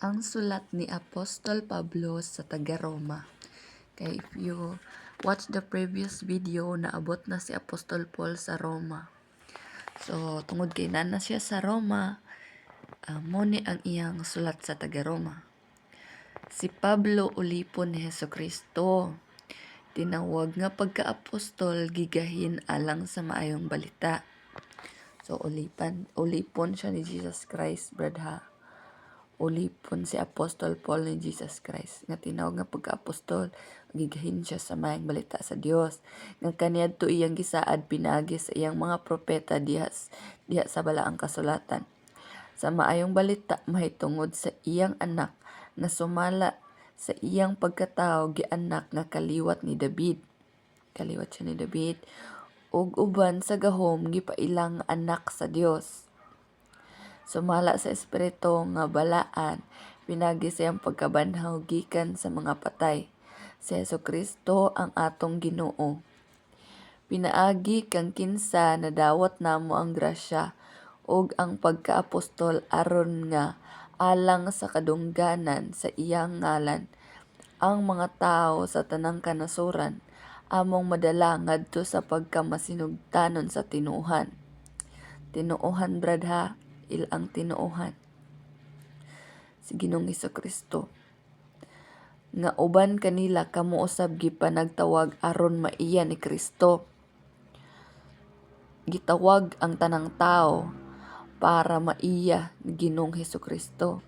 Ang sulat ni Apostol Pablo sa taga-Roma. Kay if you watch the previous video, naabot na si Apostol Paul sa Roma. So, tungod kay na siya sa Roma, mo ni ang iyang sulat sa taga-Roma. Si Pablo ulipon ni Hesukristo. Tinawag nga pagka-apostol gigahin alang sa maayong balita. So, ulipon siya ni Jesus Christ, brad ha. Ulipon si Apostol Paul ni Jesus Christ nga tinawag nga pagka-apostol, gigahin siya sa maayong balita sa Dios nga kaniadto iyang gisaad pinagi sa iyang mga propeta diha sa balaang kasulatan. Sa maayong balita mahitungod sa iyang anak nga sumala sa iyang pagkatao gianak nga kaliwat ni David. Kaliwat siya ni David ug uban sa gahom gipailang anak sa Dios. Sumala sa espiritu nga balaan, pinagi siyang pagkabanhaw gikan sa mga patay. Si Hesukristo ang atong Ginoo. Pinaagi kang kinsa nadawat namo ang grasya ug ang pagkaapostol aron nga alang sa kadungganan sa iyang ngalan ang mga tawo sa tanang kanasuran among madala ngadto sa pagkamasinugtanon sa tinuohan. Tinuohan brad ha, ilang tinuohan si Ginoong Hesukristo nga uban kanila kamo usab gipanagtawag aron maiya ni Kristo. Gitawag ang tanang tao para maiya ni Ginoong Hesukristo.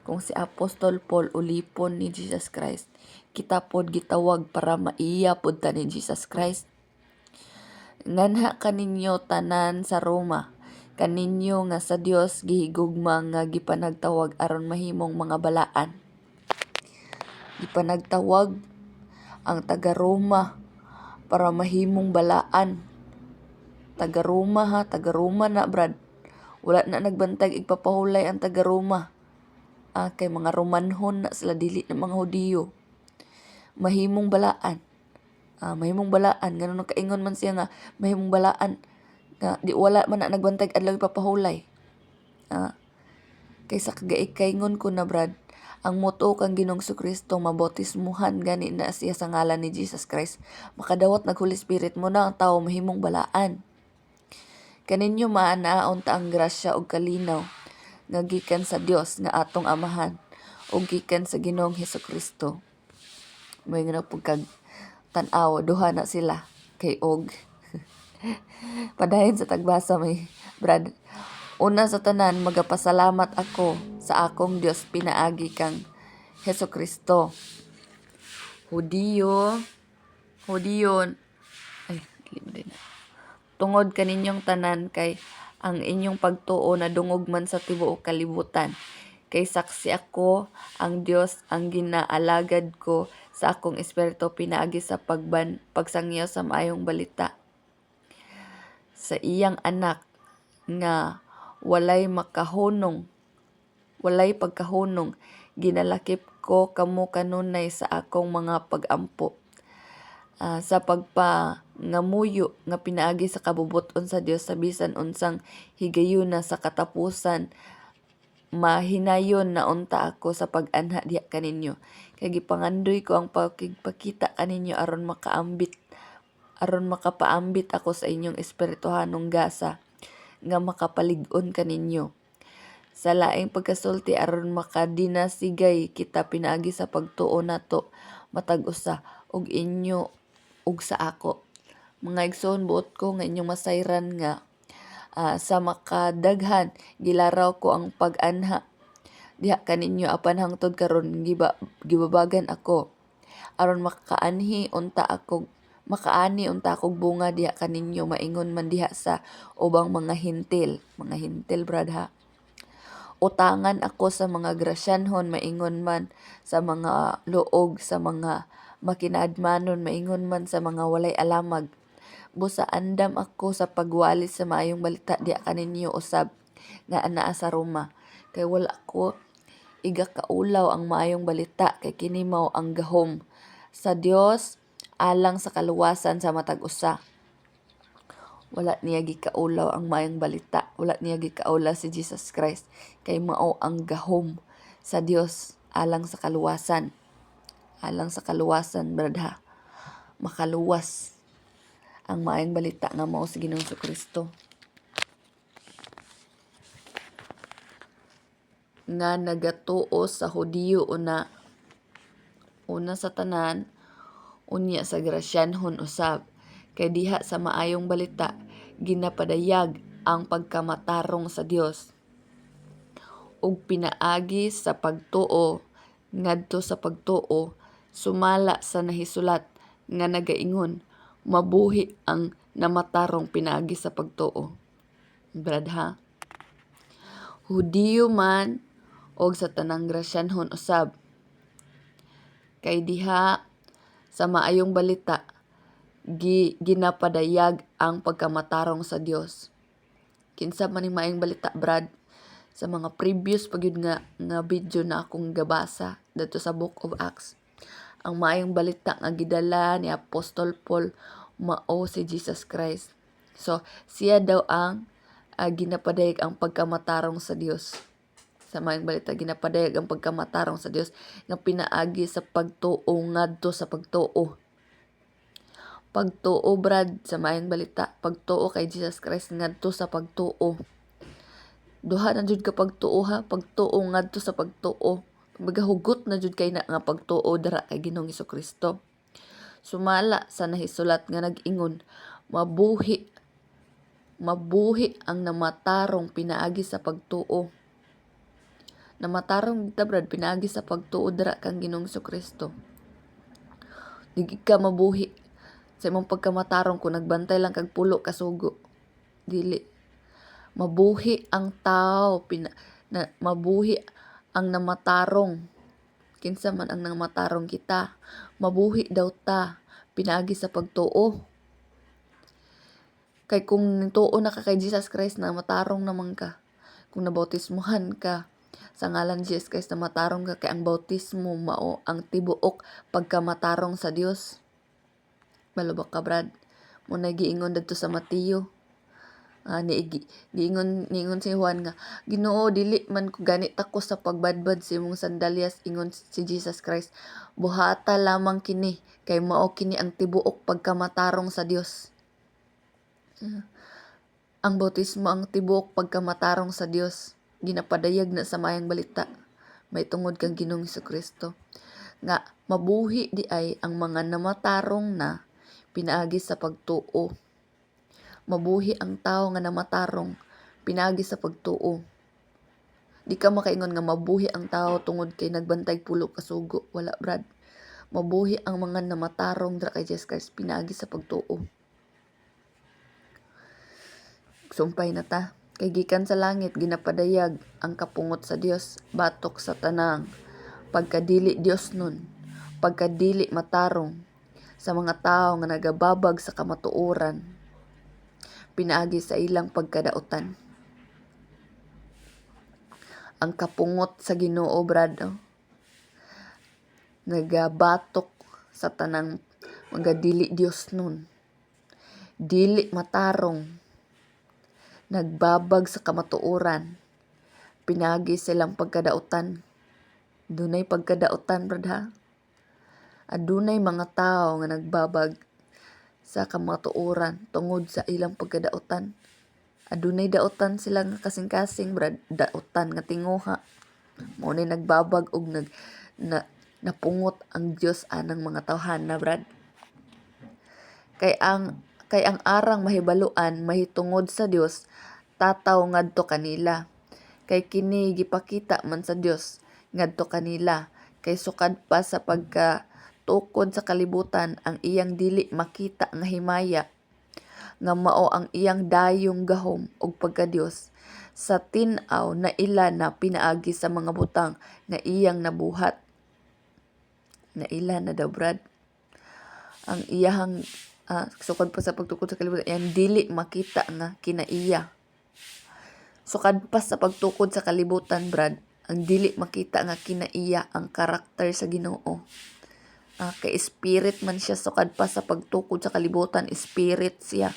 Kung si Apostol Paul ulipon ni Jesus Christ, kita pod gitawag para maiya pod ta ni Jesus Christ. Nganha kaninyo tanan sa Roma, kaninyo nga sa Dios gihigugma nga gipanagtawag aron mahimong mga balaan. Gipanagtawag ang taga-Roma para mahimong balaan. Taga-Roma ha, taga-Roma na brad. Wala na nagbantag igpapahulay ang taga-Roma. Kay mga Romanhon na sila, dili na mga Hudiyo. Mahimong balaan. Mahimong balaan. Ganun ang kaingon man siya nga mahimong balaan. Di wala man na nagbantag adlaw ipapahulay. Kaysa kagaikaingon ko na brad, ang moto kang Ginoong Kristo mabautismuhan gani na siya sa ngalan ni Jesus Christ. Makadawat nag Holy Spirit mo na ang tao mahimong balaan. Kaninyo maanaon ta ang grasya ug kalinaw nga gikan sa Dios nga atong Amahan ug gikan sa Ginoong Hesukristo. May nga pagkag tan-aw duha na sila kay og padayon sa tagbasa may brad. Una sa tanan, magapasalamat ako sa akong Dios pinaagi kang Hesukristo. Hudiyo, ay, tungod kaninyong tanan kay ang inyong pagtuo na dungog man sa tibuok kalibutan. Kay saksi ako, ang Dios ang ginaalagad ko sa akong espiritu pinaagi sa pagsangyaw sa maayong balita. Sa iyang anak nga walay pagkahunong, ginalakip ko kamo kanunay sa akong mga pag-ampo. Sa pagpangamuyo nga pinaagi sa kabubuton sa Dios sa bisan unsang higayuna sa katapusan, mahinayon na unta ako sa pag-anha diha kaninyo. Kay gipangandoy ko ang pagpakita kaninyo aron makapaambit ako sa inyong espirituhanong gasa nga makapalig-on kaninyo. Sa laing pagkasulti aron makadinasigay kita pinaagi sa pagtuo nato matag usa ug inyo ug sa ako. Mga igsoon, buot ko nga inyong masayran nga sa makadaghan gilaraw ko ang pag-anha diha kaninyo apan hangtod karon gibabagan ako aron makaani unta akong bunga diha kaninyo maingon man diha sa ubang mga hintil brad ha. Utangan ako sa mga grasyanhon maingon man sa mga luog, sa mga makinaadmanon maingon man sa mga walay alamag. Busa andam ako sa pagwalis sa maayong balita diha kaninyo usab nga anaa sa Roma. Kay wala ko igakaulaw ang maayong balita kay kini mao ang gahom sa Dios alang sa kaluwasan sa matag usa. Wala niya gikaulaw ang maayong balita. Wala niya gikaulaw si Jesus Christ kay mao ang gahom sa Dios alang sa kaluwasan. Alang sa kaluwasan, brad ha. Makaluwas ang maayong balita nga mao si Ginoong Kristo. Nga nagatuo sa Hudiyo una sa tanan, unya sa Grasyanhon usab. Kay diha sa maayong balita ginapadayag ang pagkamatarong sa Dios ug pinaagi sa pagtuo ngadto sa pagtuo sumala sa nahisulat nga nagaingon mabuhi ang namatarong pinaagi sa pagtuo. Brad ha. Hudiyo man og sa tanang Grasyanhon usab. Kay diha sa maayong balita ginapadayag ang pagkamatarong sa Dios. Kinsa man ning maayong balita, brad, sa mga previous pagyud nga video na akong gabasa dito sa Book of Acts. Ang maayong balita nga gidala ni Apostol Paul mao si Jesus Christ. So siya daw ang ginapadayag ang pagkamatarong sa Dios. Sa maayong balita ginapadayag ang pagkamatarong sa Dios nga pinaagi sa pagtuo ngadto sa pagtuo. Pagtuo, brad, sa maayong balita, pagtuo kay Jesus Christ ngadto sa pagtuo. Duha na jud ka pagtuo ha, pagtuo ngadto sa pagtuo. Magahugot na jud kay na nga pagtuo dara kay Ginoong Kristo. Sumala sa nahisulat nga nag-ingon, mabuhi ang namatarong pinaagi sa pagtuo. Namatarong kita, brad, pinaagi sa pagtuo dara kang Ginoong Kristo. Dili ka mabuhi sa imong pagkamatarong kung nagbantay lang kag pulo ka sugo. Dili. Mabuhi ang tao, mabuhi ang namatarong. Kinsa man ang namatarong kita, mabuhi daw ta pinaagi sa pagtuo. Kay kung tuo na ka kay Jesus Christ, namatarong naman ka. Kung nabautismuhan ka sa ngalan ni Jesus Christ, namatarong ka, kay ang bautismo mao ang tibuok pagkamatarong sa Dios. Balubak ka, brad. Muna giingon dito sa Mateo. Giingon si Juan nga, Ginoo, dili man ko ganit ako sa pagbadbad sa imong sandalyas, ingon si Jesus Christ. Buhata lamang kini, kay mao kini ang tibuok pagkamatarong sa Dios. Ang bautismo ang tibuok pagkamatarong sa Dios. Ginapadayag na sa maayong balita. May tungod kang Ginoong Kristo. Nga mabuhi di ay ang mga namatarong na pinaagi sa pagtuo. Mabuhi ang tao nga namatarong pinaagi sa pagtuo. Di ka makaingon nga mabuhi ang tao tungod kay nagbantay pulo ka sugo. Wala, brad. Mabuhi ang mga namatarong dra kay Jesus Christ pinaagi sa pagtuo. Sumpay na ta. Kay gikan sa langit ginapadayag ang kapungot sa Dios batok sa tanang pagkadili Dios nun, pagkadili matarong sa mga tao nga nagababag sa kamatuoran pinaagi sa ilang pagkadautan. Ang kapungot sa Ginoo, brad, nagabatok sa tanang mga dili Dios nun, dili matarong, nagbabag sa kamatuoran pinagi silang pagkadautan. Dunay pagkadautan, brad ha. Adunay mga tao nga nagbabag sa kamatuoran tungod sa ilang pagkadautan. Adunay dautan sila nga kasing-kasing, brad, dautan nga tinguha. Mao nay nagbabag og napungot ang Dios anang mga tawhana, brad. Kay ang arang mahibaluan mahitungod sa Dios, tataw ngadto kanila. Kay kini gipakita man sa Dios ngadto kanila, kay sukad pa sa pagkatukod sa kalibutan ang iyang dili makita nga himaya nga mao ang iyang dayong gahom ug pagka-Dios sa tin-aw na ila na pinaagi sa mga butang nga iyang nabuhat. Na ila na daw, brad. Ang iyang sukad pa sa pagtukod sa kalibutan, iyang dili makita nga kinaiya. Sukad pa sa pagtukod sa kalibutan, brad, ang dili makita nga kinaiya ang karakter sa Ginoo. Kay spirit man siya, sukad pa sa pagtukod sa kalibutan, spirit siya.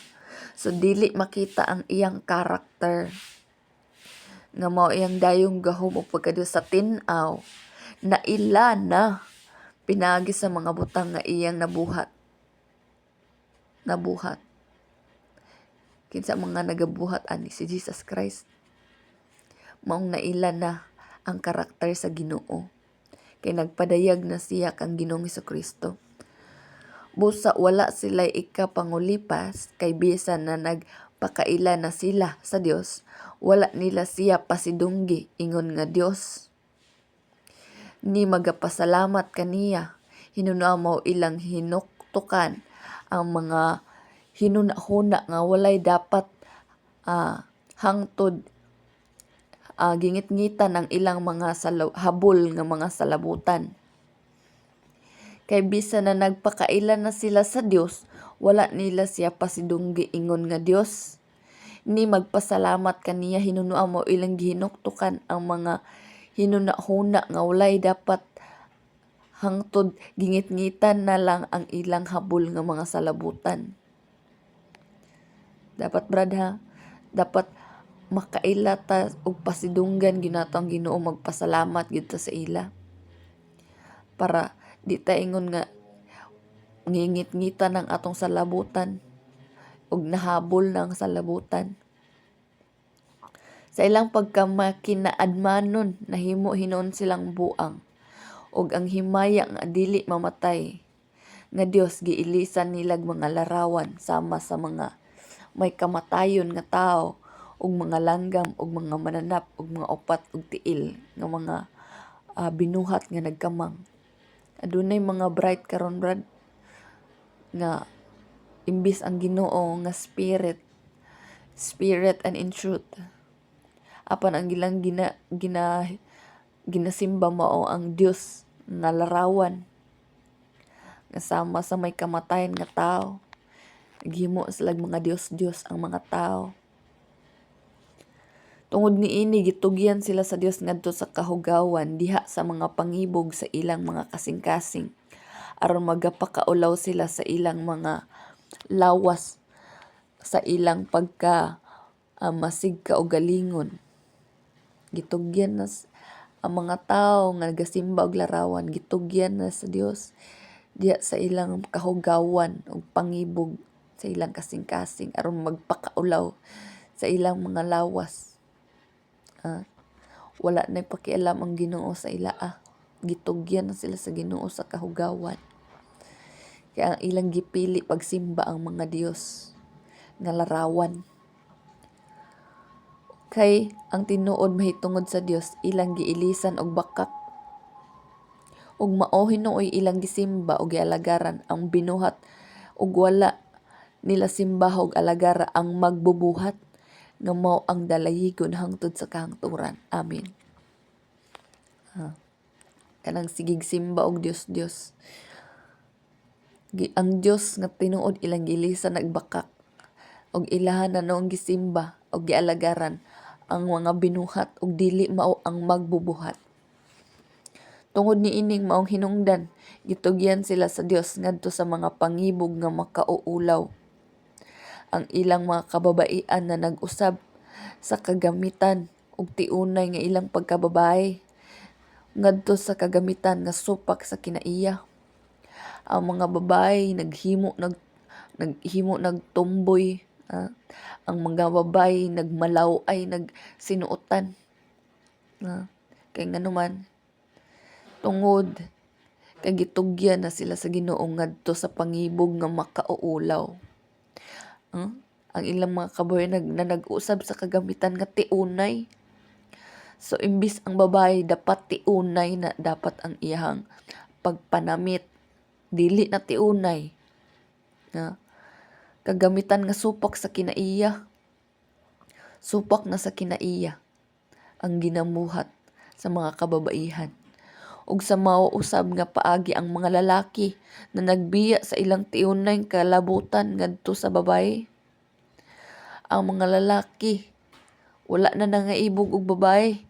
So dili makita ang iyang karakter nga mao iyang dayong gahom og pagkadiyos sa tin-aw, naila na pinagi sa mga butang nga iyang nabuhat. Kinsa mga nagabuhat ani si Jesus Christ. Maong naila na ang karakter sa Ginoo. Kay nagpadayag na siya kang Ginoong Hesukristo. Busa wala sila ikapangulipas kay bisan na nagpakaila na sila sa Dios, wala nila siya pasidunggi ingon nga Dios. Ni magapasalamat kaniya, hinuna mo ilang hinuktukan ang mga hinuna-huna nga walay dapat hangtod gingit-ngitan ang ilang mga habol nga mga salabutan. Kay bisan na nagpakaila na sila sa Dios, wala nila siya pasidunggi ingon nga Dios. Ni magpasalamat kaniya hinunua mo ilang gihinuktukan ang mga hinuna-huna nga walay dapat hangtod gingit-ngitan na lang ang ilang habol nga mga salabutan. Dapat brad ha, dapat makaila ta og pasidunggan ginatong Ginoo, magpasalamat gid ta sa ila. Para di ta ingon nga ngingit-ngitan ang atong salabutan og nahabol ng salabutan. Sa ilang pagkamakinaadmanon nahimo hinuon silang buang og ang himaya nga dili mamatay nga Dios giilisan nilag mga larawan sama sa mga may kamatayon nga tao ug mga langgam ug mga mananap ug mga upat ug tiil nga mga binuhat nga nagkamang. Adunay mga bright karon brad nga imbis ang Ginoo nga spirit and in truth, apan ang ilang ginasimba mao ang Dios nga larawan nga sama sa may kamatayan nga tao. Naghimo sila mga Dios ang mga tao. Tungod niini gitugyan sila sa Dios ngadto sa kahugawan diha sa mga pangibog sa ilang mga kasing-kasing aron magapakaulaw sila sa ilang mga lawas sa ilang pagka masig kaugalingon. Gitugyan na ang mga tao nga nagasimba og larawan, gitugyan na sa Dios diha sa ilang kahugawan ug pangibog sa ilang kasing-kasing aron magpakaulaw sa ilang mga lawas. Wala na pakialam ang Ginoo sa ila. Gitugyan na sila sa Ginoo sa kahugawan. Kaya ang ilang gipili pagsimba ang mga Dios nga larawan. Kay ang tinuod mahitungod sa Dios ilang giilisan og bakak. Ug mao hinuoy ilang gisimba og gialagaran ang binuhat ug wala nila simba og alagara ang magbubuhat nga mao ang dalayigon hangtod sa kahangturan. Amen. Kanang sigig simba og Dios. Ang Dios nga tinuod ilang gilisan nagbakak og ilahan na noong gisimba og gialagaran ang mga binuhat ug dili mao ang magbubuhat. Tungod niining maong hinungdan, gitugyan sila sa Dios ngadto sa mga pangibog nga makauulaw. Ang ilang mga kababaian na nag-usab sa kagamitan ug tiunay nga ilang pagkababae ngadto sa kagamitan nga supak sa kinaiya. Ang mga babae naghimo nagtumboy, ang mga babae nagmalaw ay nagsinuotan. Kay nganuman tungod kay gitugyan na sila sa Ginoo ngadto sa pangibog nga makauulaw. Ang ilang mga kababae nag-usab sa kagamitan nga tiunay. So imbis ang babae dapat tiunay na dapat ang iyang pagpanamit, dili na tiunay. Kagamitan nga supak sa kinaiya. Supak na sa kinaiya ang ginamuhat sa mga kababaihan. Ug sa mao usab nga paagi ang mga lalaki na nagbiya sa ilang tiunay kalabutan ngadto sa babae. Ang mga lalaki wala na nangaibog og babae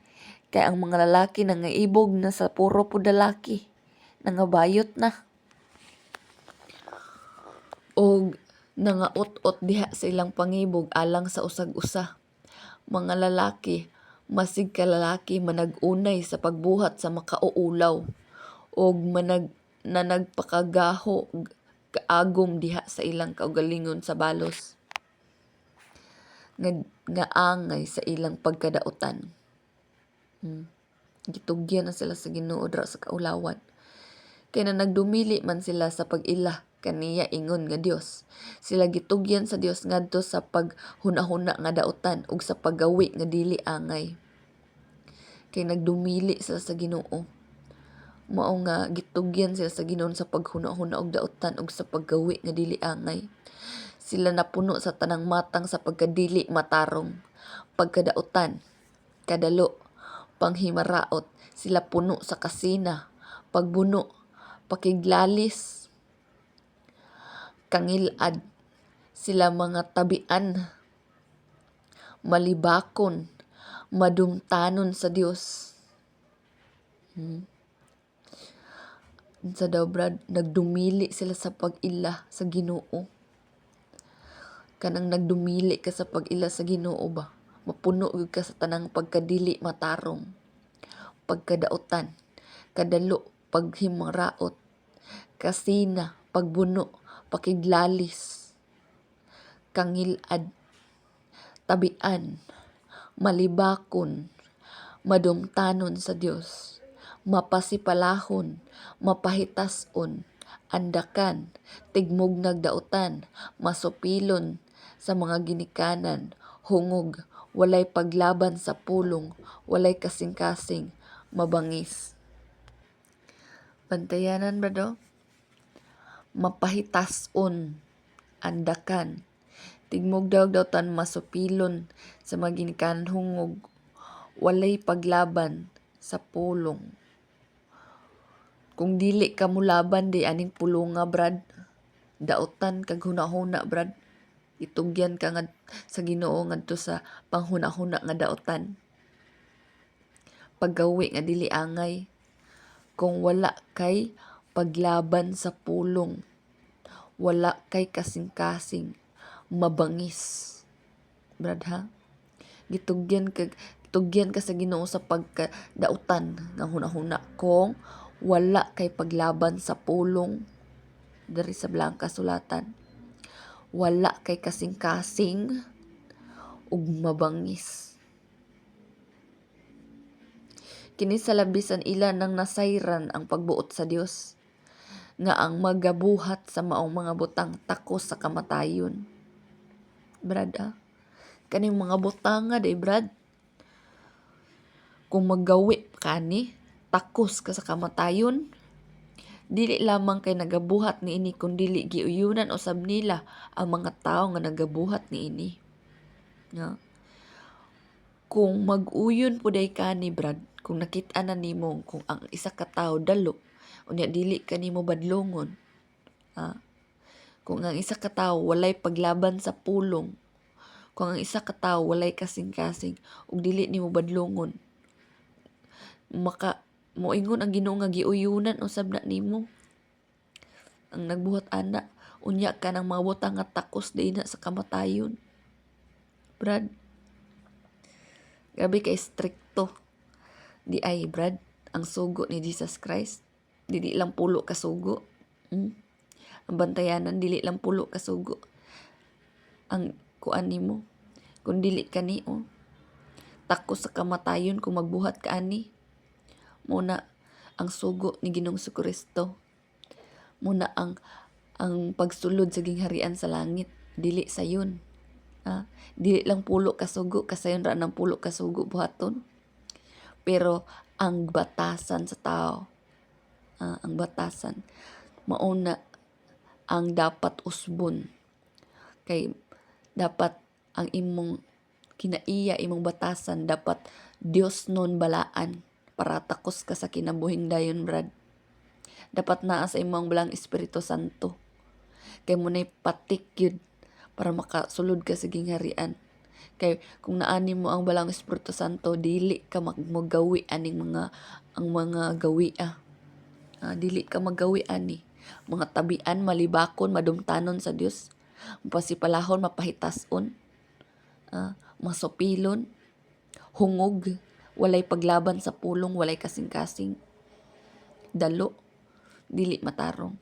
kay ang mga lalaki nangaibog na sa puro pud lalaki, nangabayot na. Og nangaot-ot diha sa ilang pangibog alang sa usag-usa. Mga lalaki Masig ka lalaki manag-unay sa pagbuhat sa makauulaw og nagpakagaho kaagom diha sa ilang kaugalingon sa balos nga angay sa ilang pagkadautan. Gitugyan na sila sa Ginoo dra sa kaulawan. Kay na nagdumili man sila sa pag-ila kaniya ingon nga Dios. Sila gitugyan sa Dios ngadto sa paghunahuna nga dautan ug sa paggawi nga dili angay. Kay nagdumili sila sa Ginoo. Mao nga gitugyan sila sa Ginoo sa paghunahuna og dautan ug sa paggawi nga dili angay. Sila napuno sa tanang matang sa pagkadili matarong, pagkadautan, kadalo, panghimaraot. Sila puno sa kasina, pagbuno, pakiglalis, kangilad. Sila mga tabian, malibakon, madumtanon sa Dios. Sa daw brad, nagdumili sila sa pag-ila sa Ginoo. Kanang nagdumili ka sa pag-ila sa Ginoo ba? Mapuno gyud ka sa tanang pagkadili matarong, pagkadautan, kadalo, paghimaraot, kasina, pagbuno, pakiglalis, kangilad, tabian, malibakon, madumtanon sa Dios, mapasipalahon, mapahitason, andakan, tigmugnag dautan, masupilon sa mga ginikanan, hungog, walay paglaban sa pulong, walay kasing-kasing, mabangis. Bantayanan ba do? Mapahitason, andakan, tigmugdag dautan, masupilon sa mga ginikanan, hungog, walay paglaban sa pulong. Kung dili ka mulaban di aning pulonga brad, dautan kag hunahuna brad. Itugyan ka nga sa Ginoo ngadto sa panghunahuna nga dautan. Paggawi nga dili angay. Kung wala kay paglaban sa pulong, wala kay kasing-kasing, mabangis. Brad ha? Gitugyan ka sa Ginoo sa pagkadautan nga hunahuna kung wala kay paglaban sa pulong. Dari sa Blanca Sulatan, wala kay kasing-kasing ug mabangis. Kini sa labisan ila nang nasayran ang pagbuot sa Dios, nga ang magabuhat sa maong mga butang takos sa kamatayon. Brad kaning mga butang nga day brad, kung maggawi kani takos ka sa kamatayon, dili lamang kay nagabuhat niini kundi giuyunan usab nila ang mga tawo nga nagabuhat niini. No? Kung mag-uyon puday kani brad, kung nakit-an na nimo kung ang isa ka tawo dalo, unya dili kanimo badlongon. Kung ang isa ka tawo walay paglaban sa pulong, kung ang isa ka tawo walay kasing-kasing ug dili nimo badlongon, moingon ang Ginoo nga giuyunan usab na nimo ang nagbuhat ana, unya ka ng mga butang nga takos din na sa kamatayon. Brad, grabe kay strikto di ay brad ang sugo ni Jesus Christ. Dili lang pulo ka sugo. Ang bantayanan dili lang pulo ka sugo ang kuan nimo. Kung dili kani takos sa kamatayon kung magbuhat ka ani. Muna ang sugo ni Ginoong Jesucristo. Muna ang pagsulod sa gingharian sa langit, dili sayon. Dili lang pulo ka sugo, kasayon ra ng pulo ka sugo buhaton. Pero ang batasan sa tao, ang batasan mauna ang dapat usbon. Kay dapat ang imong kinaiya, imong batasan dapat Dios non balaan para takos ka sa kinabuhing dayon brad. Dapat naa sa imong balang Espiritu Santo. Kay munay patik yun para makasulod ka sa gingharian. Kay kung naani mo ang balang Espiritu Santo, dili ka maggawi aning mga gawi dili ka maggawi ani. Mga tabian, malibakon, madumtanon sa Dios. Mapasipalahon, mapahitason, masupilon, hungog, walay paglaban sa pulong, walay kasing-kasing, dalo, dili matarong.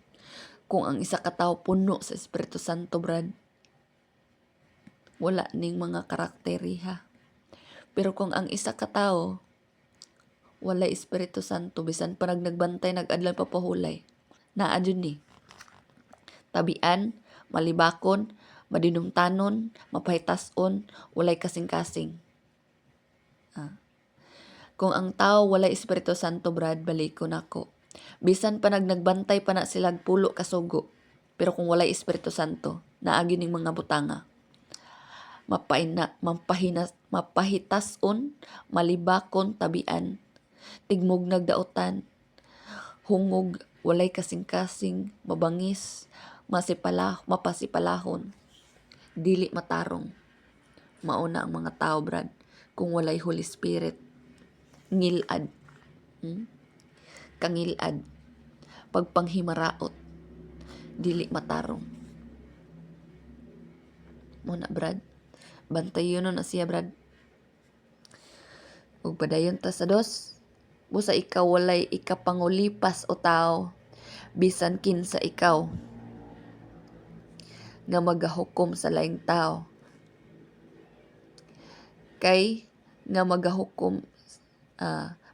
Kung ang isa ka tawo puno sa Espiritu Santo, brad, wala ning mga karakteriha. Pero kung ang isa ka tawo walay Espiritu Santo, bisan pa nagbantay, nag-adlan papahulay, naa jud ni tabian, malibakon, madinumtanon, mapahitason, walay kasing-kasing. Kung ang tao walay Espiritu Santo, brad, balikon ako. Bisan pa nagbantay pa na sila pulo kasugo. Pero kung walay Espiritu Santo, naagi ning mga butanga. Mapahitason, malibakon, tabian, tigmog nagdaotan, hungog, walay kasing-kasing, mabangis, mapasipalahon, dili matarong. Mauna ang mga tao, brad, kung walay Holy Spirit. Ngilad. Kangilad. Pagpanghimaraot. Dili matarong. Muna, brad. Bantayon na siya, brad. Ug padayon ta sa dos. Busa ikaw walay ikapangulipas o tao, bisan kinsa ikaw nga magahukom sa laing tao. Kay nga magahukom,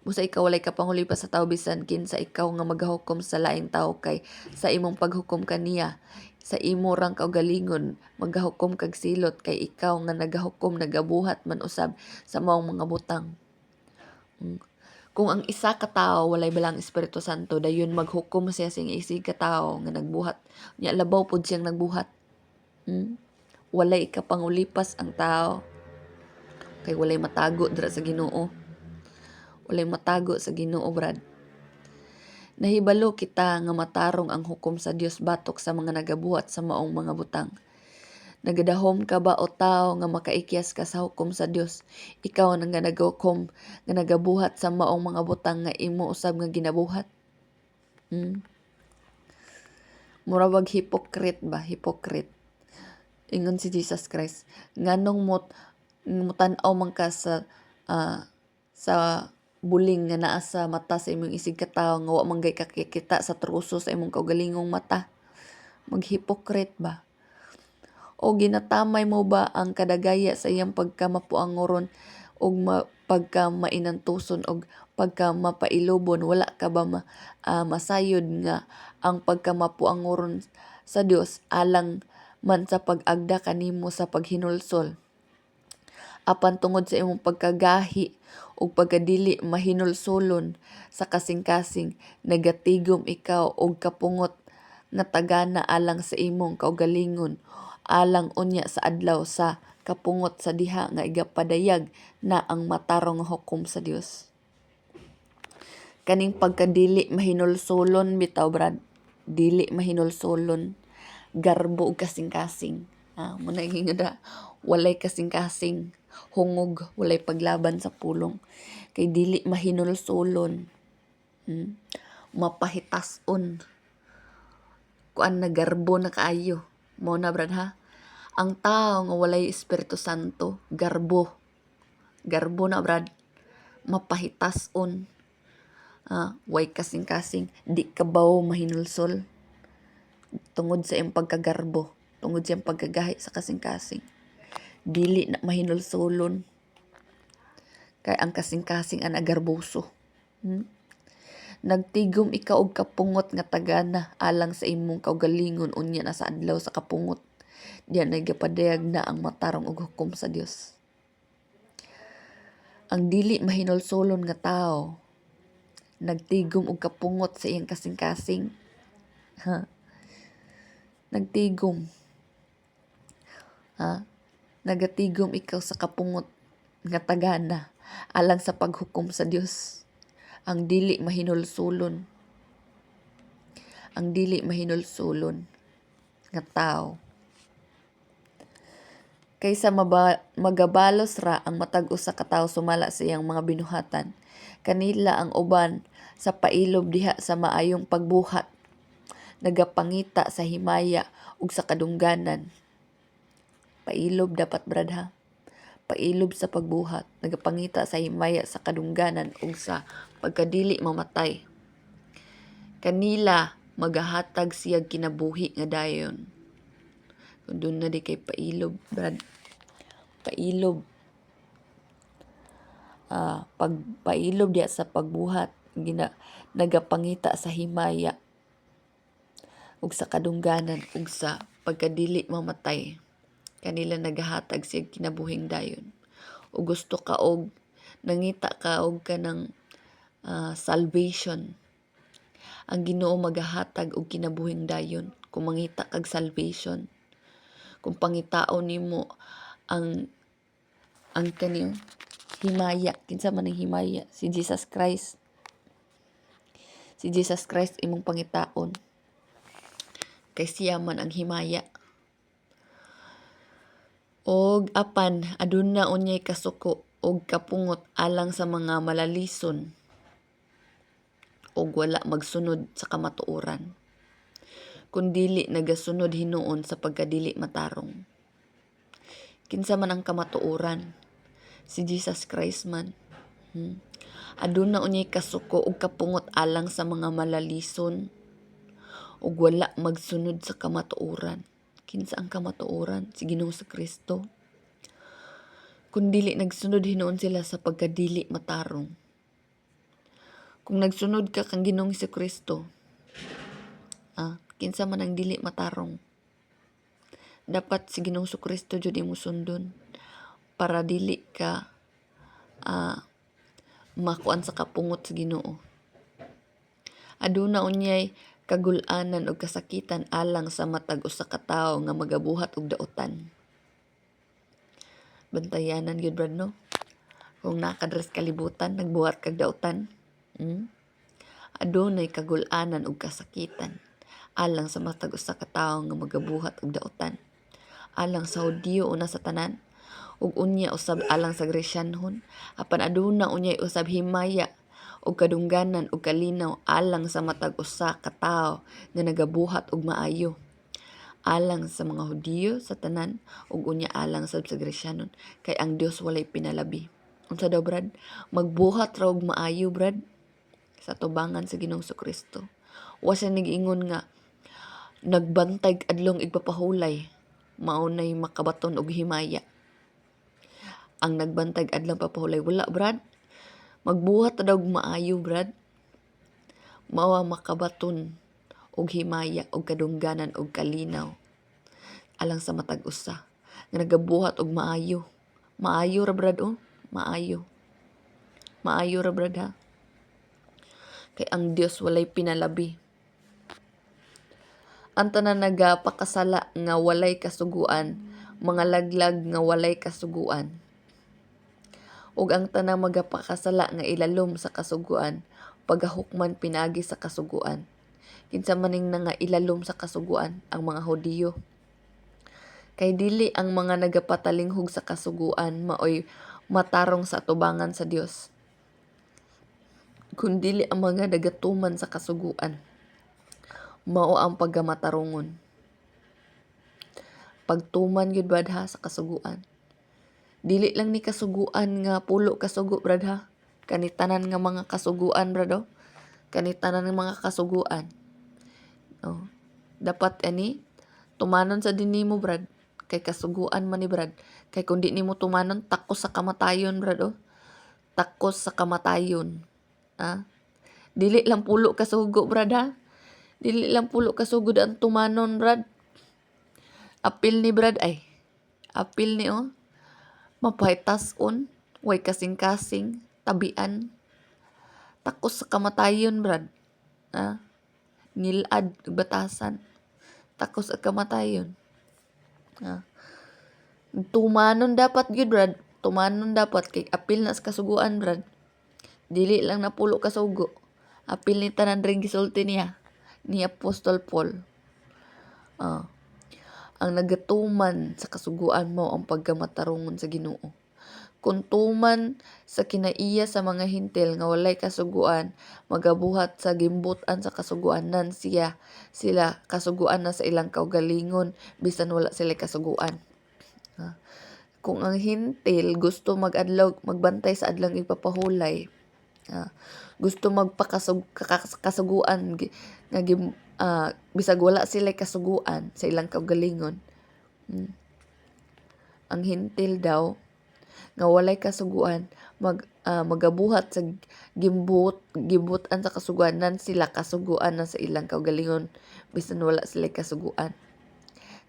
busa ikaw walay kapangulipas sa tao, bisan kinsa ikaw nga magahukom sa laing tao, kay sa imong paghukom kaniya, sa imo rang kaugalingon magahukom kag silot, kay ikaw nga nagahukom nagabuhat man usab sa maong mga butang. Kung ang isa ka tawo walay balang Espiritu Santo, dayon maghukom siya sing isig ka tawo nga nagbuhat. Nya labaw pud siyang nagbuhat. Walay ikapangulipas ang tao. Kay walay matago dira sa Ginoo. Walay matago sa Ginoo, brad. Nahibalo kita nga matarong ang hukom sa Dios batok sa mga nagabuhat sa maong mga butang. Nagadahom ka ba o tao nga makaikyas ka sa hukom sa Dios? Ikaw nga nagahukom nga nagabuhat sa maong mga butang nga imo usab nga ginabuhat. Mura wag hypocrite ba? Hypocrite. Ingon si Jesus Christ. Nganong mutan-aw man ka sa buling nga naa sa mata sa imong isig ka tawo, nga wa man gay kakikita sa truso sa imong kaugalingong mata. Mag-hypocrite ba? O ginatamay mo ba ang kadagaya sa iyang pagkamapuangoron o pagkamainantuson o pagkamapailubon? Wala ka ba masayod nga ang pagkamapuangoron sa Dios alang man sa pag-agda kanimo sa paghinulsol? Apan tungod sa imong pagkagahi o pagkadili mahinulsolon sa kasing-kasing, nagatigom ikaw og kapungot nga tagana alang sa imong kaugalingon, alang unya sa adlaw sa kapungot sa diha nga igapadayag na ang matarong hukom sa Dios. Kaning pagkadili mahinulsolon bitaw, brad, dili mahinulsolon, garbo ug kasing-kasing. Muna nga walay kasing-kasing, hungog, walay paglaban sa pulong, kay dili mahinulsolon, mapahitason, kuan na garbo na kaayo. Mo na, brad, ha? Ang tao nga walay Espiritu Santo, garbo na, brad, mapahitason, way kasing-kasing, di kabaw mahinulsol tungod sa iyang pagkagarbo, tungod sa iyang pagkagahi sa kasing-kasing. Dili na mahinulsolon, kay ang kasing-kasing ang agarboso. Nagtigom ikaw og kapungot nga tagana alang sa imong kaugalingon, unya na sa adlaw sa kapungot, diyan nagapadayag na ang matarong og hukom sa Dios. Ang dili mahinulsolon nga tao nagtigom og kapungot sa iyang kasing-kasing. Nagtigom. Nagatigom ikaw sa kapungot nga tagana alang sa paghukom sa Dios. Ang dili mahinulsolon. Ang dili mahinulsolon nga tao. Kaysa magabalos ra ang matag usa ka tawo sumala sa iyang mga binuhatan, kanila ang uban sa pailob diha sa maayong pagbuhat, nagapangita sa himaya ug sa kadungganan. Pailob dapat, brad, ha? nagapailob sa pagbuhat, nagapangita sa himaya sa kadungganan ug sa pagkadili mamatay. Kanila magahatag siyag kinabuhi nga dayon. Kung doon na di kay pailob, brad. Pailob. Pagpailob diya sa pagbuhat, nagapangita sa himaya ug sa kadungganan ug sa pagkadili mamatay. Kanila nagahatag siyag kinabuhing dayon. O gusto ka og nangita ka og kanang salvation. Ang Ginoo magahatag og kinabuhing dayon kung mangita kag salvation. Kung pangitaon nimo ang kaniyo himaya, kinsa man ang himaya, si Jesus Christ. Si Jesus Christ imong pangitaon. Kay siya man ang himaya. Og apan aduna unyay kasuko og kapungot alang sa mga malalison og wala magsunod sa kamatuoran. Kun dili nagasunod hinuon sa pagkadili matarong. Kinsa man ang kamatuoran? Si Jesus Christ man. Aduna unyay kasuko og kapungot alang sa mga malalison ug wala magsunod sa kamatuoran. Kinsa ang kamatuoran? Si Ginoo sa Kristo. Kung dili nagsunod hinuon sila sa pagkadili matarong. Kung nagsunod ka kang Ginoong si Kristo, kinsa man ang dili matarong. Dapat si Ginoong si Kristo jud imo sundon para dili ka makuan sa kapungot sa Ginoo. Aduna unyay kagul-anan o kasakitan alang sa matag usa ka tawo nga magabuhat og daotan. Bantayanan gyud brad no. Kung nakadres kalibutan nagbuhat kag daotan, adunay kagul-anan og kasakitan alang sa matag usa ka tawo nga magabuhat og daotan. Alang sa Hudiyo una sa tanan ug unya usab alang sa Gresyanhon, apan aduna unyay usab himaya og kadungganan ug kalinaw alang sa matag usa ka tawo nga nagabuhat og maayo. Alang sa mga Hudiyo sa tanan ug unya alang sa Gresyanon, kay ang Dios walay pinalabi. Unsa daw brad? Magbuhat ra og maayo brad sa tubangan sa Ginoong Kristo. Wa siya nag-ingon nga nagbantay adlong igpapahulay maunay makabaton og himaya. Ang nagbantay adlong papahulay wala brad. Magbuhat daw og maayo brad. Mao makabaton og himaya og kadungganan og kalinaw alang sa matag usa nga nagabuhat og maayo. Maayo ra brad maayo. Maayo ra brad ha. Kay ang Dios walay pinalabi. Ang tanan nagapakasala nga walay kasuguan, mga laglag nga walay kasuguan. Ug ang tanang magapakasala nga ilalom sa kasuguan, pagahukman pinagi sa kasuguan. Kinsa maning nga ilalom sa kasuguan ang mga Hudiyo. Kay dili ang mga nagapatalinghog sa kasuguan maoy matarong sa atubangan sa Dios. Kun dili ang mga nagatuman sa kasuguan mao ang paggamatarongon. Pagtuman gyud brad ha sa kasuguan. Dili lang ni kasuguan nga pulo kasugo brad ha. Kanitanan nga mga kasuguan brad Kanitanan nga mga kasuguan. Dapat tumanon sa dinimo brad. Kay kasuguan man ni brad. Kay kung di nimo tumanon takos sa kamatayon brad Takos sa kamatayon. Dili lang pulo kasugo brad ha. Dili lang pulo kasugod ang tumanon brad. Apil ni brad ay. Apil ni mapahitason, way kasing-kasing, tabian. Takos sa kamatayon brad. Nilad batasan. Takos sa kamatayon. Tumanon dapat gyud brad. Tumanon dapat kay apil na sa kasuguan brad. Dili lang na pulo kasugo. Apil ni tanan ring gisulti niya ni Apostol Paul. Ang nagatuman sa kasuguan mo ang paggamatarongon sa Ginoo. Kung tuman sa kinaiya sa mga hintil nga walay kasuguan, magabuhat sa gimbutan sa kasuguan nan sila kasuguan na sa ilang kaugalingon bisan wala sila kasuguan. Kung ang hintil gusto magbantay sa adlang ipapahulay, gusto kasuguan nga bisag wala sila kasuguan sa ilang kaugalingon. Ang hintil daw nga walay kasuguan magabuhat sa gibutan sa kasuguanan sila kasuguan na sa ilang kaugalingon bisan wala sila kasuguan.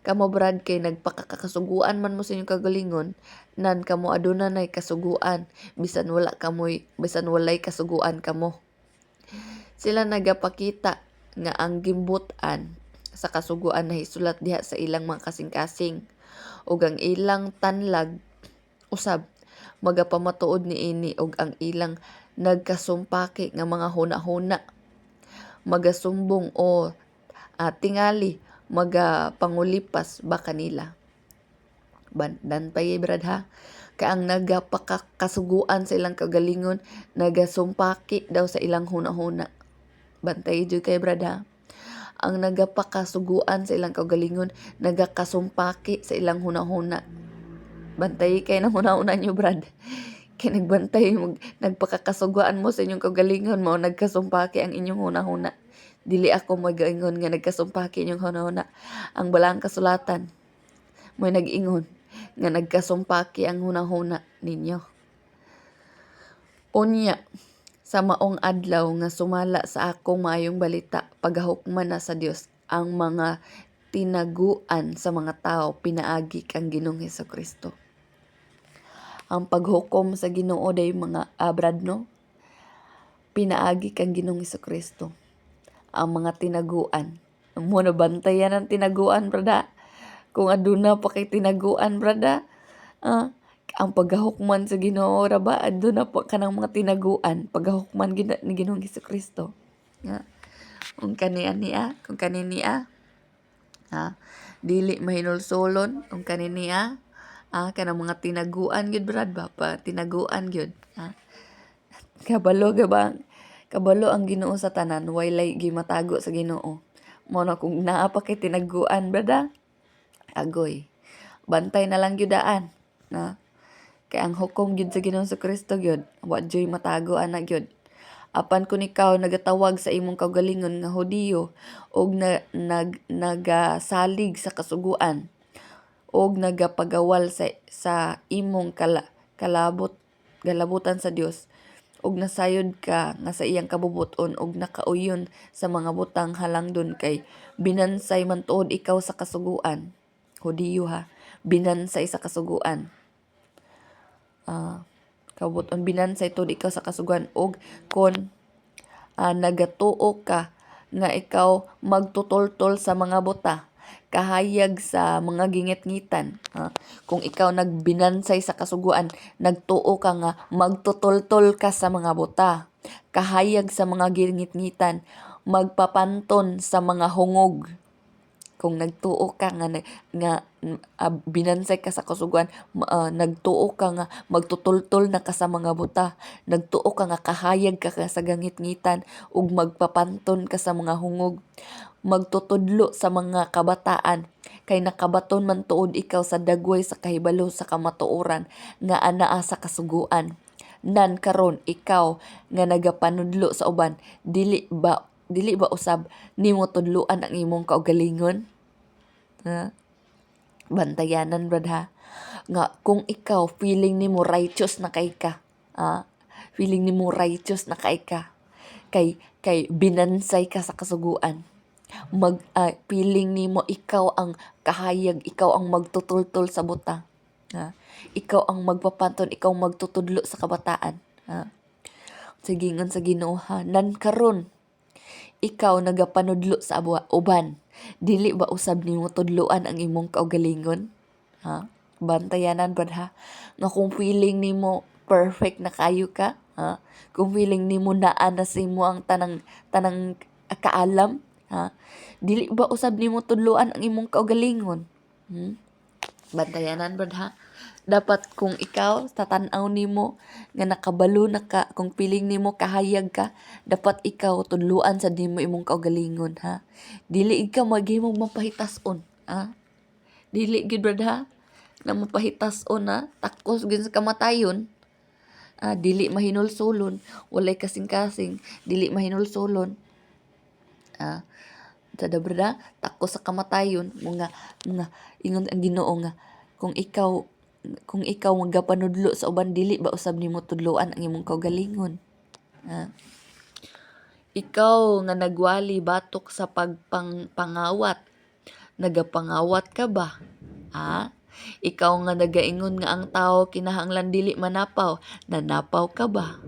Kamo brad kay nagpakakasuguan man mo sa inyong kagalingon nan kamo aduna nay kasuguan bisan walay kasuguan kamo. Sila nagapakita nga ang gimbutan sa kasuguan na hisulat diha sa ilang mga kasing-kasing ug ang ilang tanlag usab magapamatuod niini ug ang ilang nagkasumpaki nga mga huna-huna magasumbong o tingali pangulipas ba kanila. Bandan pa brad ha. Kaya ang nagapakasuguan sa ilang kagalingon, nagasumpaki daw sa ilang huna-huna. Bantay jud kay brad ha. Ang nagapakasuguan sa ilang kagalingon, nagakasumpaki sa ilang huna-huna. Bantay kay ng huna-huna nyo brad. Kaya nagbantay mo, nagpakakasuguan mo sa inyong kagalingon mo, nagkasumpaki ang inyong huna-huna. Dili ako mag-ingon nga nagkasumpaki inyong huna-huna. Ang balang kasulatan, may nag-ingon nga nagkasumpaki ang huna-huna ninyo. Unya, sa maong adlaw nga sumala sa akong maayong balita, paghahukman na sa Dios ang mga tinaguan sa mga tao, pinaagi kang Ginoong Hesukristo. Ang paghukom sa Ginoo day mga brad no, pinaagi kang Ginoong Hesukristo. Ang mga tinaguan. Mo na bantayan ang tinaguan, brada. Kung aduna pa kay tinaguan, brada. Ang paghahukman sa Ginoo ra ba aduna pa kanang mga tinaguan, paghahukman ni Ginoong Hesukristo. Kung kaniya, dili mahinulsolon kung kaniya, kanang mga tinaguan gyud brad ba, pa tinaguan gyud. Kabalo ang Ginoo sa tanan, walay gimatago sa Ginoo. Mao na kung naa pa kay tinaguan brada, agoy. Bantay na lang gyudaan, na. Kay ang hukom gyud sa Ginoong Kristo gyud, wa joy matago ana gyud. Apan kung ikaw nagatawag sa imong kaugalingon nga Hudiyo og nagasalig sa kasuguan og nagapagawal sa imong galabutan sa Dios, og nasayod ka nga sa iyang kabubuton og nakauyon sa mga butang halangdon kay binansay man tuod ikaw sa kasuguan. Hudiyo ha, binansay sa kasuguan. Kabuton binansay tuod ikaw sa kasuguan og kon nagatuo ka nga ikaw magtutultol sa mga buta, kahayag sa mga gingit-ngitan. Kung ikaw nagbinansay sa kasuguan, nagtuo ka nga magtutultol ka sa mga buta, kahayag sa mga gingit-ngitan, magpapanton sa mga hungog. Kung nagtuo ka nga binansay ka sa kasuguan, nagtuo ka nga magtutultol na ka sa mga buta, nagtuo ka nga kahayag ka sa gangit-ngitan ug magpapanton ka sa mga hungog, magtutudlo sa mga kabataan kay nakabaton man tuod ikaw sa dagway sa kahibalo sa kamatuoran nga anaa sa kasuguan. Nan karon ikaw nga nagapanudlo sa uban, dili ba usab nimo tudloan ang imong kaugalingon? Bantayanan brad ha. Nga kung ikaw feeling nimo righteous na kay ka, feeling nimo righteous na kay ka, kay binansay ka sa kasuguan, feeling nimo ikaw ang kahayag, ikaw ang magtutultol sa buta, ikaw ang magpapanton, ikaw magtutudlo sa kabataan, sigingon sa Ginoo ha, nan karon ikaw nagapanudlo sa uban, dili ba usab nimo tudloan ang imong kaugalingon? Bantayanan brad ha. Nga kung feeling nimo perfect na kayo ka, kung feeling nimo naa na sa imo ang tanang kaalam, dili ba usab nimo tudloan ang imong kaugalingon? Bantayanan brad ha. Dapat kung ikaw tatanaw nimo nga nakabalo na ka, kung feeling nimo kahayag ka, dapat ikaw tudloan sa nimo imong kaugalingon ha. Dili ikaw maghimong mapahitason, dili gid brad ha. na mapahitas-on na takos gyud sa kamatayon. Dili mahinulsulon, walay kasing-kasing, dili mahinulsulon. Sada brada, takos sa kamatayon nga ingon ang Ginoo nga kung ikaw magapanudlo sa uban dili ba usab nimo tudloan ang imong kaugalingon. Ikaw nga nagwali batok sa pangawat, nagapangawat ka ba? Ikaw nga nagaingon nga ang tao kinahanglan dili manapaw, nanapaw ka ba?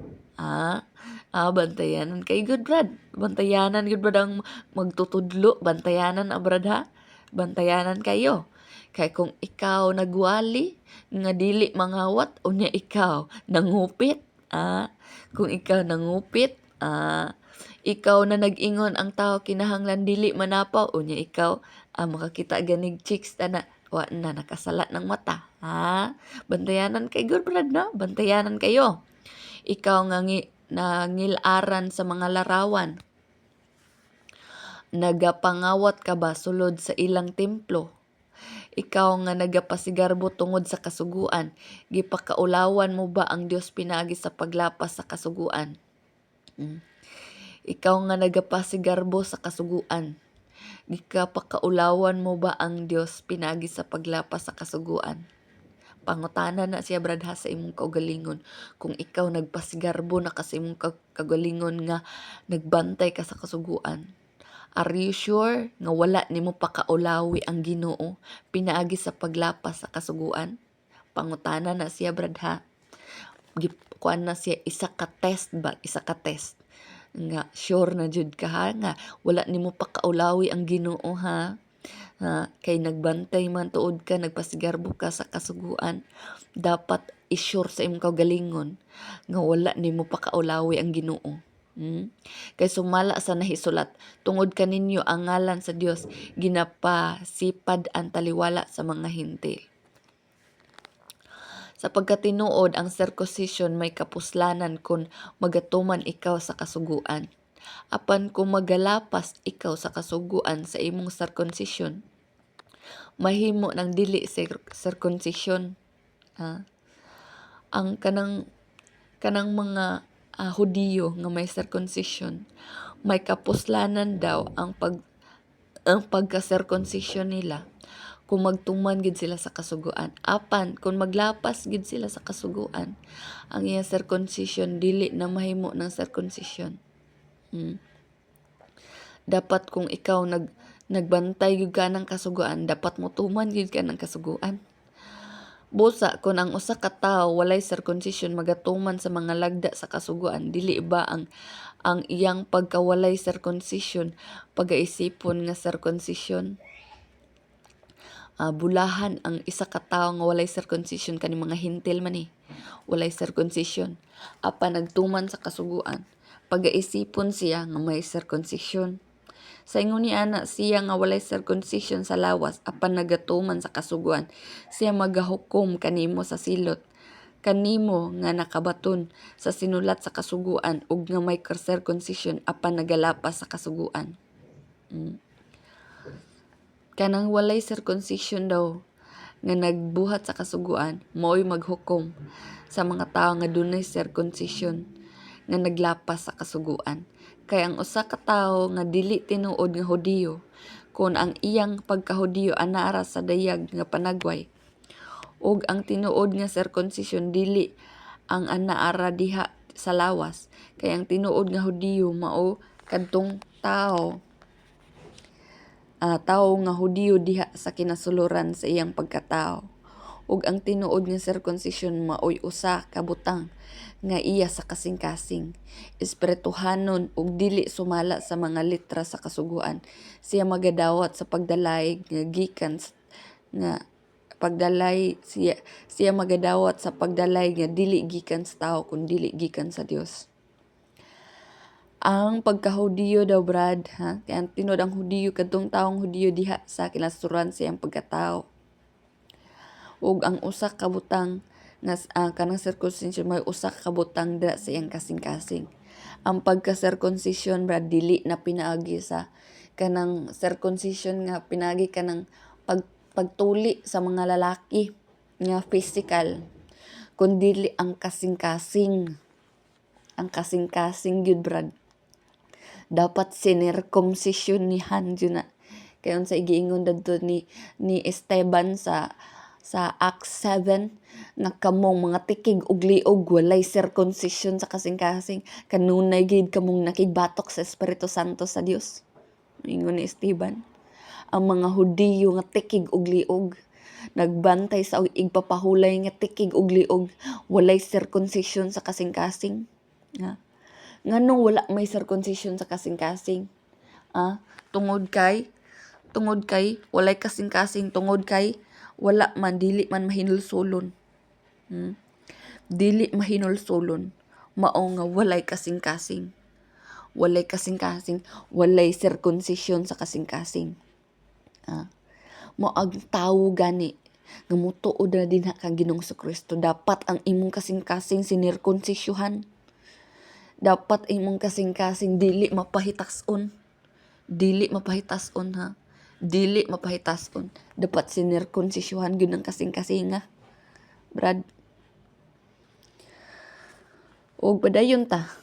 Bantayanan kay good brad. Bantayanan good brad ang magtutudlo, bantayanan brad ha. Bantayanan kayo. Kay kung ikaw nagwali nga dili mangawat, unya ikaw nangupit. Kung ikaw nangupit, ikaw na nag-ingon ang tao kinahanglan dili manapaw, unya ikaw makakita ganig chicks na wa na nakasalat ng mata. Bantayanan kay good brad na, bantayanan kayo. Ikaw nga nangilaran sa mga larawan. Nagapangawat ka ba sulod sa ilang templo? Ikaw nga nagapasigarbo tungod sa kasuguan, gipakaulawan mo ba ang Dios pinaagi sa paglapas sa kasuguan? Ikaw nga nagapasigarbo sa kasuguan, gipakaulawan mo ba ang Dios pinaagi sa paglapas sa kasuguan? Pangutana na siya brad ha sa imong kaugalingon. Kung ikaw nagpasigarbo na kasi imong kaugalingon nga nagbantay ka sa kasuguan. Are you sure nga wala nimo pakaulawi ang Ginoo pinaagi sa paglapas sa kasuguan? Pangutana na siya brad ha. Kuan na siya isa ka test nga sure na jud ka ha nga wala nimo pakaulawi ang Ginoo ha. Kay nagbantay man tuod ka, nagpasigarbo ka sa kasuguan, dapat isure sa imong kaugalingon nga wala nimo pakaulawi ang Ginoo. Kay sumala sa nahisulat, tungod kaninyo ang ngalan sa Dios ginapasipad ang taliwala sa mga hintil. Sa pagkatinuod, ang circumcision may kapuslanan kung magatuman ikaw sa kasuguan. Apan kung magalapas ikaw sa kasuguan sa imong circumcision, mahimo ng dili circumcision. Ang kanang mga Hudiyo nga may circumcision, may kapuslanan daw ang pagka-circumcision nila kung magtuman gid sila sa kasuguan. Apan kung maglapas gid sila sa kasuguan, ang iyang circumcision dili na mahimo ng circumcision. Dapat kung ikaw nagbantay gyud ka ng kasuguan, dapat motuman gyud ka ng kasuguan. Busa kung ang usa ka tawo walay circumcision magatuman sa mga lagda sa kasuguan, dili ba ang iyang pagkawalay circumcision pagaisipon nga circumcision? Bulahan ang isa ka tawo nga walay circumcision kani mga hintil man walay circumcision. Apan nagtuman sa kasuguan, pagaisipon siya nga may circumcision. Sa ingon ni ana siya nga walay circumcision sa lawas apan nagatuman sa kasuguan, siya magahukom kanimo sa silot. Kanimo nga nakabaton sa sinulat sa kasuguan ug nga may circumcision apan nagalapas sa kasuguan. Kanang walay circumcision daw nga nagbuhat sa kasuguan, mao'y maghukom sa mga tawo nga dunay circumcision nga naglapas sa kasuguan. Kay ang usa ka tawo nga dili tinuod nga Hudiyo, kung ang iyang pagka-Hudiyo anara sa dayag nga panagway, ug ang tinuod nga circumcision dili ang anaara diha sa lawas, kay ang tinuod nga Hudiyo mao kadtong tawo nga Hudiyo diha sa kinasuluran sa iyang pagkatao. Ug ang tinuod nga circumcision mao'y usa ka butang nga iya sa kasing-kasing, espirituhanon ug dili sumala sa mga litra sa kasuguan. Siya magadawat sa pagdalay nga gikan siya magadawat sa pagdalay nga dili gikan sa tao kun dili gikan sa Dios. Ang pagka-Hudiyo daw brad kay ang tinuod ang Hudiyo kadtong taong Hudiyo diha sa kinasuluran sa iyang pagkatao. Ug ang usa ka butang nga kanang circumcision may usa ka butang dira sa iyang kasing-kasing. Ang pagka-circumcision brad dili na pinaagi sa kanang circumcision nga pinaagi kanang pagtuli sa mga lalaki. nga physical, kundi ang kasing-kasing. Ang kasing-kasing gyud brad. Dapat sinercumcision ni Han yun na. Kaya sa igiingon dadto ni Esteban sa Acts 7 nga kamong mga tikig ug liog walay circumcision sa kasing-kasing kanunay gid kamong nakigbatok sa Espiritu Santo sa Dios. Ingon ni Esteban. Ang mga Hudiyo nga tikig ug liog nagbantay sa igpapahulay nga tikig ug liog walay circumcision sa kasing-kasing. Ha? Nganong wala may circumcision sa kasing-kasing? Tungod kay walay kasing-kasing, tungod kay wala man dili man mahinulsulon. Dili mahinulsulon mao nga walay kasing-kasing. Walay kasing-kasing, walay circumcision sa kasing-kasing. Mo ang tawo gani nga mutuod na dinha kang Ginoong Kristo, dapat ang imong kasing-kasing sinirkunsisyuhan. Dapat imong kasing-kasing dili mapahitason. Dili mapahitason ha. Dili mapahitason. Dapat sinirkunsisyuhan gyud ang kasing-kasing nga. Brad. Og padayon ta.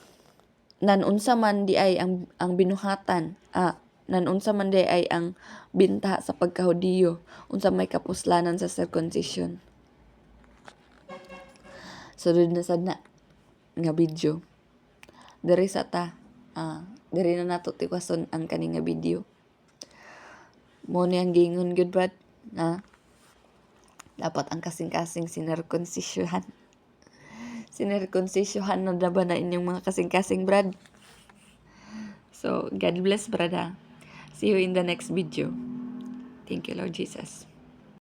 Nanunsa man di ay ang binuhatan. Nanunsa man di ay ang binta sa pagkahudiyo. Unsa may kapuslanan sa circumcision. Sunod na sad na nga video. Diri sa ta. Diri na nato tikwason ang kani nga video. Mo ni ang gingon good brad. Dapat ang kasing-kasing sinirkunsisyuhan. Sinirkunsisyuhan na ba na inyong mga kasing-kasing brad? So, God bless brad ha. See you in the next video. Thank you Lord Jesus.